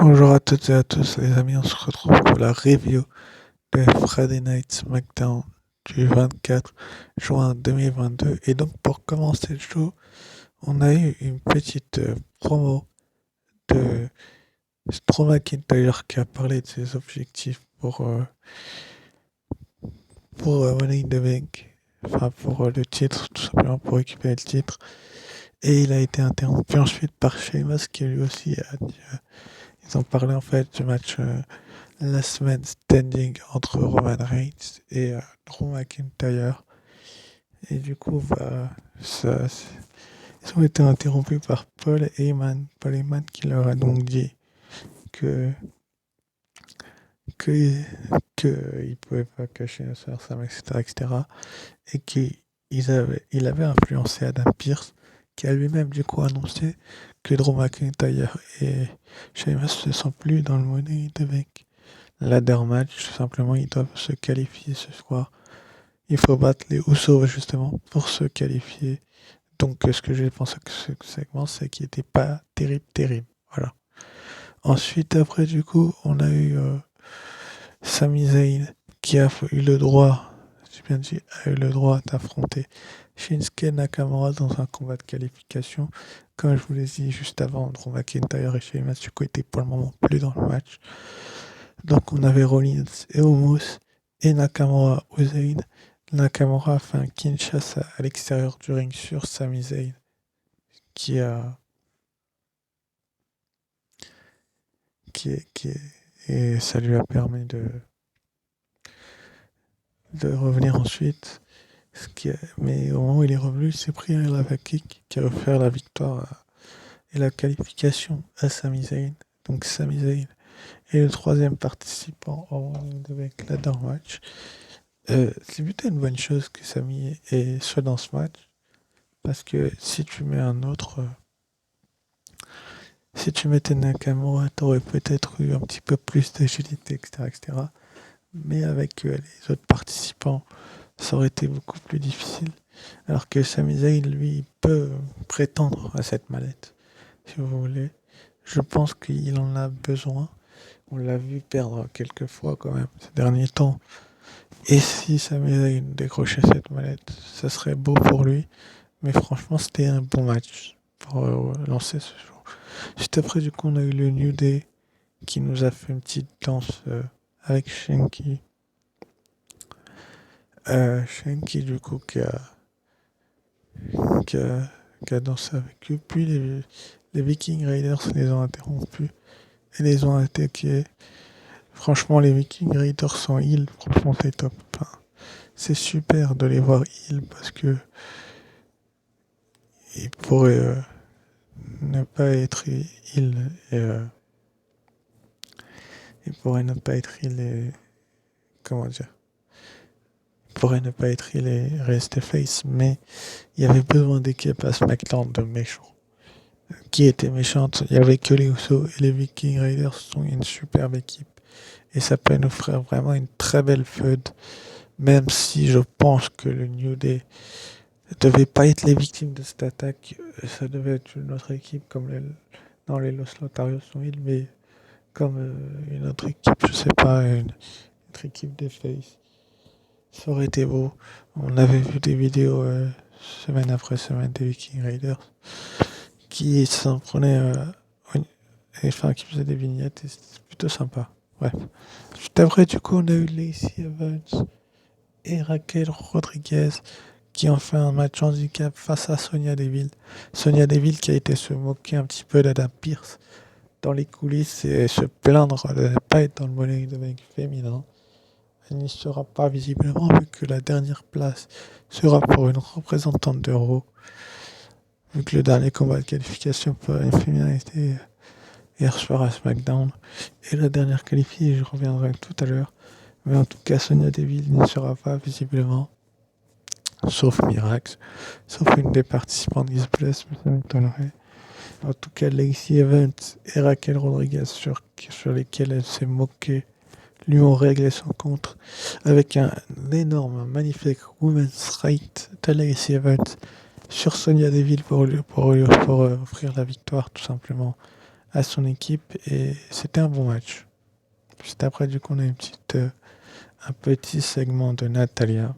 Bonjour à toutes et à tous les amis, on se retrouve pour la review de Friday Night SmackDown du 24 juin 2022. Et donc pour commencer le show, on a eu une petite promo de Drew McIntyre qui a parlé de ses objectifs pour Money in the Bank, enfin pour le titre, tout simplement pour récupérer le titre. Et il a été interrompu ensuite par Sheamus qui lui aussi a dit, ils ont parlé en fait du match Last Man Standing entre Roman Reigns et Drew McIntyre. Et du coup, ils ont été interrompus par Paul Heyman. Paul Heyman qui leur a donc dit que que qu'il pouvait pas cacher sa femme, etc., etc. Et qu'il avait influencé Adam Pearce, qui a lui-même du coup annoncé que Drew McIntyre et Sheamus ne sont plus dans le Money in the Bank ladder match. Tout simplement, ils doivent se qualifier ce soir. Il faut battre les Usos justement pour se qualifier. Donc ce que j'ai pensé que ce segment, c'est qu'il n'était pas terrible. Voilà. Ensuite, après du coup, on a eu Sami Zayn qui a eu le droit, j'ai bien dit, a eu le droit d'affronter Shinsuke Nakamura dans un combat de qualification. Comme je vous l'ai dit juste avant, Drew McIntyre et Sheamus du coup étaient pour le moment plus dans le match. Donc on avait Rollins et Omos et Nakamura ou Zayn. Nakamura a fait un Kinshasa à l'extérieur du ring sur Sami Zayn qui a qui est, et ça lui a permis de revenir ensuite. Mais au moment où il est revenu, il s'est pris un lava kick qui a offert la victoire et la qualification à Sami Zayn. Donc Sami Zayn est le troisième participant avec la Dark Match. C'est plutôt une bonne chose que Sami soit dans ce match. Parce que si tu mets si tu mettais Nakamura, t'aurais peut-être eu un petit peu plus d'agilité, etc., etc. Mais avec les autres participants, ça aurait été beaucoup plus difficile. Alors que Sami Zayn, lui, peut prétendre à cette mallette, si vous voulez. Je pense qu'il en a besoin. On l'a vu perdre quelques fois quand même ces derniers temps. Et si Sami Zayn décrochait cette mallette, ça serait beau pour lui. Mais franchement, c'était un bon match pour lancer ce jour. Juste après, du coup, on a eu le New Day qui nous a fait une petite danse avec Shanky. Shanky, du coup, qui a, qui a dansé avec eux. Puis les Viking Raiders les ont interrompus et les ont attaqués. Franchement, les Viking Raiders sont heal. Franchement, c'est top. Enfin, c'est super de les voir heal parce que ils pourraient ne pas être heal et ils pourraient ne pas être heal et comment dire, pourrait ne pas être il est resté face, mais il y avait besoin d'équipe à SmackDown de méchants. Qui était méchante? Il y avait que les Usos et les Viking Raiders sont une superbe équipe. Et ça peut nous faire vraiment une très belle feud, même si je pense que le New Day ne devait pas être les victimes de cette attaque. Ça devait être une autre équipe comme les Los Lotarios sont ils, mais comme une autre équipe, je sais pas, une autre équipe des Face. Ça aurait été beau. On avait vu des vidéos semaine après semaine des Viking Raiders qui s'en prenaient, enfin qui faisaient des vignettes et c'était plutôt sympa. Bref. Juste après, du coup, on a eu Lacey Evans et Raquel Rodriguez qui ont fait un match handicap face à Sonia Deville. Sonia Deville qui a été se moquer un petit peu d'Adam Pearce dans les coulisses et se plaindre de ne pas être dans le Money in the Bank féminin. Elle n'y sera pas visiblement vu que la dernière place sera pour une représentante de Raw. Vu que le dernier combat de qualification pour une féminin était hier soir à SmackDown. Et la dernière qualifiée, je reviendrai tout à l'heure. Mais en tout cas, Sonia Deville n'y sera pas visiblement. Sauf miracle. Sauf une des participantes qui se blesse, mais ça m'étonnerait. En tout cas, Lacey Evans et Raquel Rodriguez sur lesquelles elle s'est moquée lui ont réglé son compte avec un énorme, magnifique Women's Right de Lacey Evans sur Sonia Deville pour offrir la victoire tout simplement à son équipe et c'était un bon match. Juste après, du coup, on a un petit segment de Natalia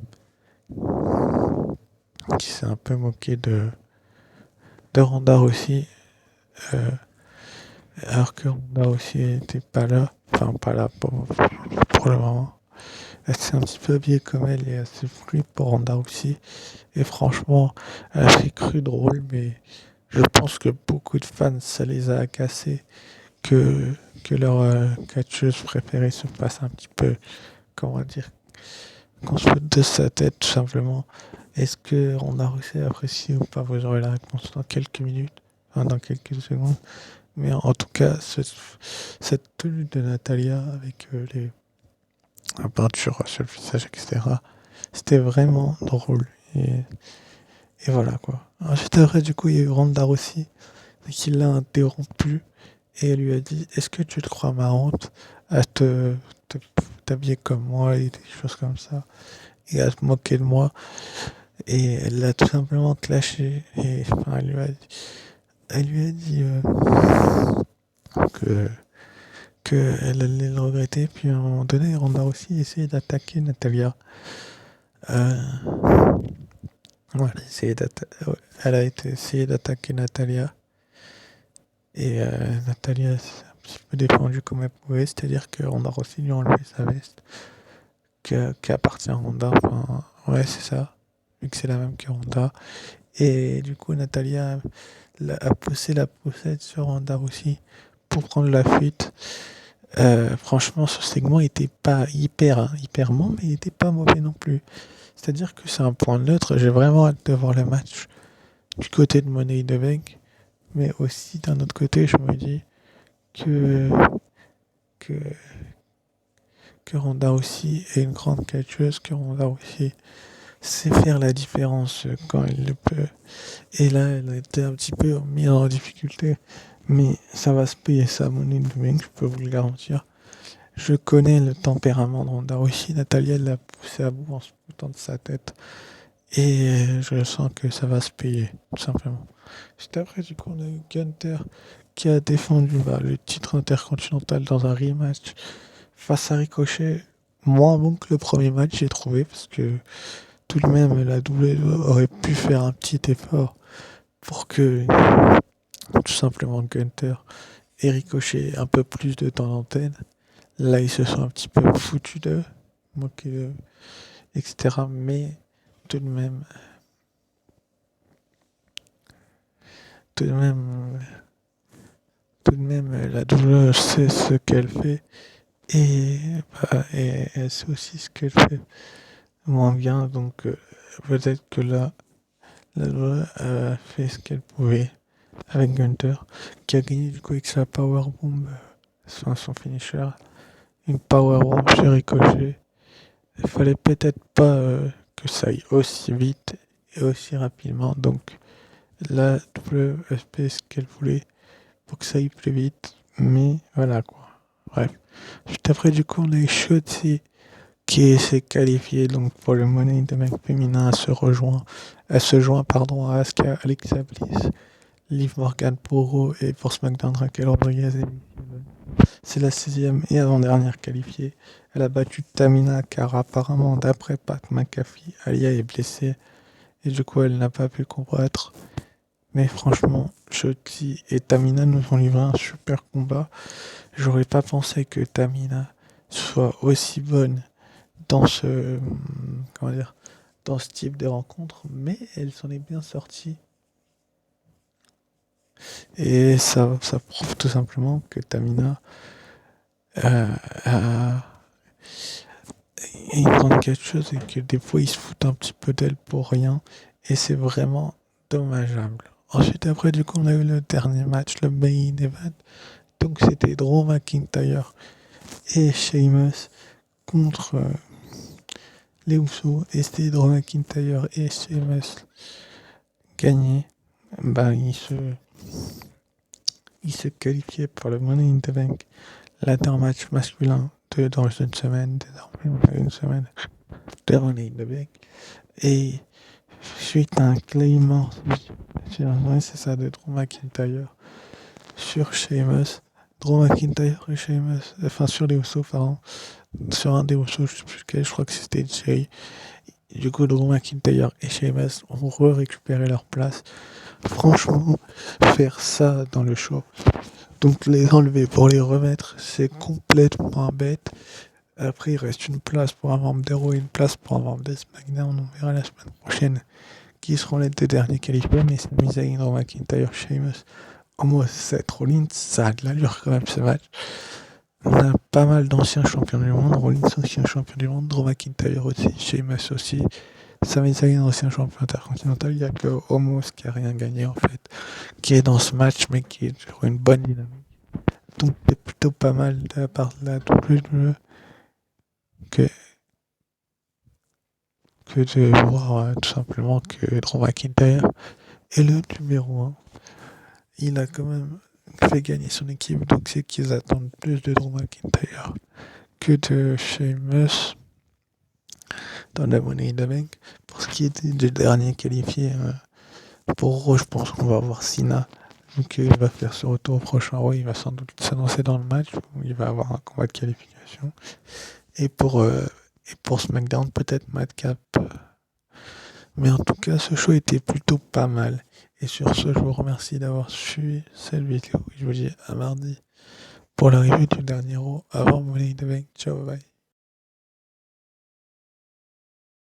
qui s'est un peu moqué de Ronda Rousey, euh, alors que Ronda Rousey était pas là, enfin pas là pour le moment. Elle s'est un petit peu habillée comme elle et assez free pour Ronda Rousey. Et franchement, elle a fait cru drôle, mais je pense que beaucoup de fans, ça les a agacés que, que leur catcheuse préférée se passe un petit peu, comment dire, qu'on se foute de sa tête tout simplement. Est-ce que Ronda Rousey apprécie ou pas? Vous aurez la réponse dans quelques minutes, enfin dans quelques secondes. Mais en tout cas, cette tenue de Natalia avec la peinture sur le visage, etc., c'était vraiment drôle. Et voilà quoi. Ensuite, après, du coup, il y a eu Ronda Rousey qui l'a interrompu et elle lui a dit: Est-ce que tu te crois marrante à te- t'habiller comme moi et des choses comme ça et à se moquer de moi? Et elle l'a tout simplement clashé et enfin, elle lui a dit que qu'elle allait le regretter. Puis à un moment donné, Ronda aussi essayé d'attaquer Natalia. Euh, ouais, elle a été essayé d'attaquer Natalia. Et Natalia s'est un petit peu défendue comme elle pouvait, c'est-à-dire que Ronda Rousey lui a enlevé sa veste, qui appartient à Ronda. Enfin, ouais, c'est ça, vu que c'est la même que Ronda. Et du coup, Natalia a poussé la poussette sur Ronda Rousey pour prendre la fuite. Franchement, ce segment était pas hyper bon, mais il était pas mauvais non plus. C'est-à-dire que c'est un point neutre. J'ai vraiment hâte de voir le match du côté de Money in the Bank, mais aussi d'un autre côté, je me dis que que, que Ronda aussi est une grande catcheuse, que Ronda aussi sait faire la différence quand elle le peut. Et là, elle a été un petit peu mise en difficulté, mais ça va se payer ça, Money in the Bank, je peux vous le garantir. Je connais le tempérament de Ronda Rousey. Natalia l'a poussé à bout en se foutant de sa tête. Et je sens que ça va se payer, tout simplement. Juste après, du coup, on a eu Gunther qui a défendu le titre intercontinental dans un rematch face à Ricochet. Moins bon que le premier match, j'ai trouvé, parce que tout de même, la WWE aurait pu faire un petit effort pour que, tout simplement, Gunther et Ricochet aient un peu plus de temps d'antenne. Là, ils se sont un petit peu foutus d'eux, moqués d'eux, etc. Mais tout de même, tout de même, tout de même, la WWE sait ce qu'elle fait et, et elle sait aussi ce qu'elle fait moins bien. Donc, peut-être que là, la WWE a fait ce qu'elle pouvait avec Gunther, qui a gagné du coup avec sa powerbomb, son finisher, une powerbomb sur Ricochet. Il fallait peut-être pas que ça aille aussi vite et aussi rapidement. Donc la WWE fait ce qu'elle voulait pour que ça aille plus vite. Mais voilà quoi. Bref. Juste après, du coup, on a eu Shotzi qui s'est qualifié donc pour le Money in the Bank féminin. Elle se joint pardon, à Asuka, Alexa Bliss, Liv Morgan pour Raw et pour SmackDown Raquel Rodriguez et c'est la 6e et avant-dernière qualifiée. Elle a battu Tamina car apparemment, d'après Pat McAfee, Alia est blessée et du coup elle n'a pas pu combattre. Mais franchement, Shotzi et Tamina nous ont livré un super combat. J'aurais pas pensé que Tamina soit aussi bonne dans comment dire, dans ce type de rencontre, mais elle s'en est bien sortie. Et ça prouve tout simplement que Tamina a une grande quelque chose et que des fois ils se foutent un petit peu d'elle pour rien et c'est vraiment dommageable. Ensuite après du coup on a eu le dernier match, le main event, donc c'était Drew McIntyre et Sheamus contre les Usos et c'était Drew McIntyre et Sheamus gagnaient. Bah ils se qualifiaient pour le Money in the Bank, ladder match masculin dans une semaine, désormais on a une semaine de Money in the Bank. Et suite à un claim, c'est ça, de Drew McIntyre, sur Sheamus, Drew McIntyre et Sheamus, enfin sur les Usos, pardon, sur un des Usos, je sais plus lequel, je crois que c'était Jay. Du coup, Drew McIntyre et Sheamus ont récupéré leur place. Franchement, faire ça dans le show, donc les enlever pour les remettre, c'est complètement bête. Après, il reste une place pour un membre d'Hero et une place pour un membre de SmackDown. On verra la semaine prochaine qui seront les deux derniers qualifiés. Mais Sami Zayn, Drew McIntyre, Sheamus, Omos, Seth Rollins, ça a de l'allure quand même ce match. On a pas mal d'anciens champions du monde. Rollins, ancien champion du monde. Drew McIntyre aussi. Sheamus aussi. Sami Zayn, ancien champion intercontinental. Il n'y a que Omos qui a rien gagné en fait. Qui est dans ce match, mais qui est sur une bonne dynamique. Donc c'est plutôt pas mal de la part de la WWE que, que de voir tout simplement que Drew McIntyre est le numéro 1. Il a quand même fait gagner son équipe, donc c'est qu'ils attendent plus de Drew McIntyre que de Sheamus dans la Money in the Bank. Pour ce qui est des derniers qualifiés, pour Raw, je pense qu'on va voir Cena. Donc il va faire ce retour au prochain Raw, il va sans doute s'annoncer dans le match, où il va avoir un combat de qualification. Et pour SmackDown, peut-être Madcap. Mais en tout cas, ce show était plutôt pas mal. Et sur ce, je vous remercie d'avoir suivi cette vidéo. Je vous dis à mardi pour la review du dernier Raw avant Money in the Bank. Ciao, bye.